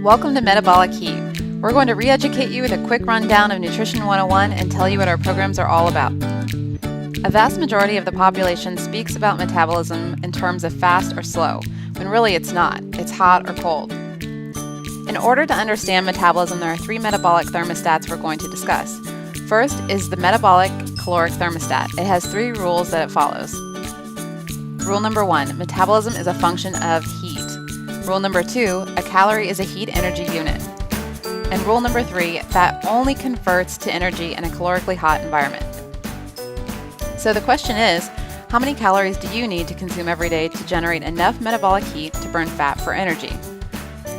Welcome to Metabolic Heat. We're going to re-educate you with a quick rundown of Nutrition 101 and tell you what our programs are all about. A vast majority of the population speaks about metabolism in terms of fast or slow, when really it's not. It's hot or cold. In order to understand metabolism, there are three metabolic thermostats we're going to discuss. First is the metabolic caloric thermostat. It has three rules that it follows. Rule number 1, metabolism is a function of heat. Rule number 2, a calorie is a heat energy unit. And rule number 3, fat only converts to energy in a calorically hot environment. So the question is, how many calories do you need to consume every day to generate enough metabolic heat to burn fat for energy?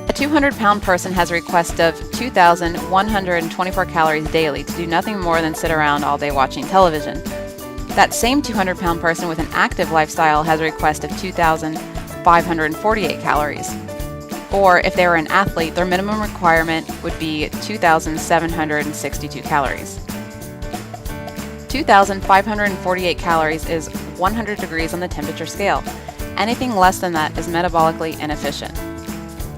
A 200-pound person has a request of 2,124 calories daily to do nothing more than sit around all day watching television. That same 200-pound person with an active lifestyle has a request of 2,548 calories. Or if they were an athlete, their minimum requirement would be 2,762 calories. 2,548 calories is 100 degrees on the temperature scale. Anything less than that is metabolically inefficient.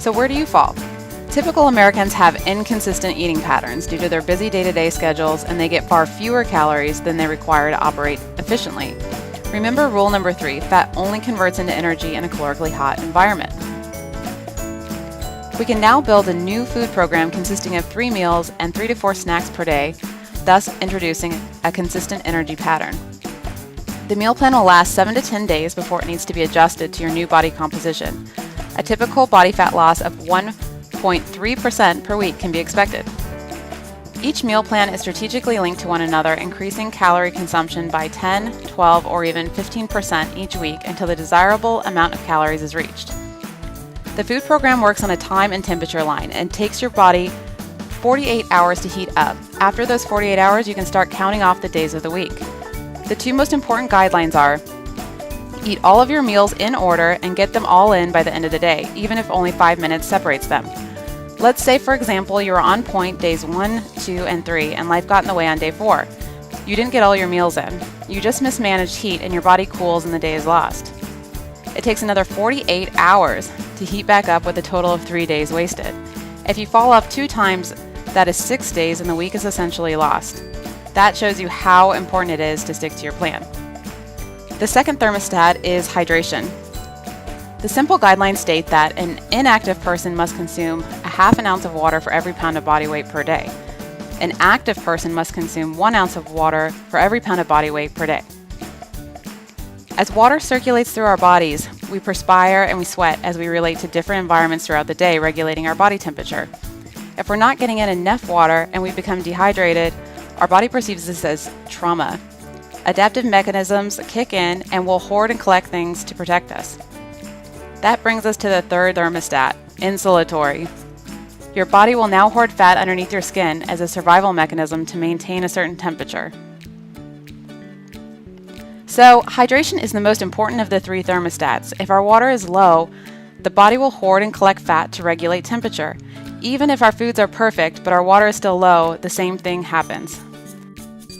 So where do you fall? Typical Americans have inconsistent eating patterns due to their busy day-to-day schedules, and they get far fewer calories than they require to operate efficiently. Remember rule number 3, fat only converts into energy in a calorically hot environment. We can now build a new food program consisting of 3 meals and 3 to 4 snacks per day, thus introducing a consistent energy pattern. The meal plan will last 7 to 10 days before it needs to be adjusted to your new body composition. A typical body fat loss of 1.3% per week can be expected. Each meal plan is strategically linked to one another, increasing calorie consumption by 10, 12, or even 15% each week until the desirable amount of calories is reached. The food program works on a time and temperature line and takes your body 48 hours to heat up. After those 48 hours, you can start counting off the days of the week. The 2 most important guidelines are: eat all of your meals in order and get them all in by the end of the day, even if only 5 minutes separates them. Let's say, for example, you were on point days 1, 2, and 3, and life got in the way on day 4. You didn't get all your meals in. You just mismanaged heat and your body cools and the day is lost. It takes another 48 hours to heat back up with a total of 3 days wasted. If you fall off 2 times, that is 6 days and the week is essentially lost. That shows you how important it is to stick to your plan. The second thermostat is hydration. The simple guidelines state that an inactive person must consume a half an ounce of water for every pound of body weight per day. An active person must consume 1 ounce of water for every pound of body weight per day. As water circulates through our bodies, we perspire and we sweat as we relate to different environments throughout the day, regulating our body temperature. If we're not getting in enough water and we become dehydrated, our body perceives this as trauma. Adaptive mechanisms kick in and will hoard and collect things to protect us. That brings us to the third thermostat, insulatory. Your body will now hoard fat underneath your skin as a survival mechanism to maintain a certain temperature. So, hydration is the most important of the 3 thermostats. If our water is low, the body will hoard and collect fat to regulate temperature. Even if our foods are perfect, but our water is still low, the same thing happens.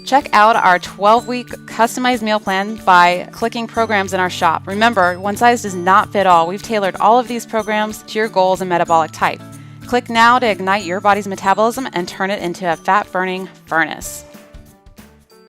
Check out our 12-week customized meal plan by clicking programs in our shop. Remember, one size does not fit all. We've tailored all of these programs to your goals and metabolic type. Click now to ignite your body's metabolism and turn it into a fat-burning furnace.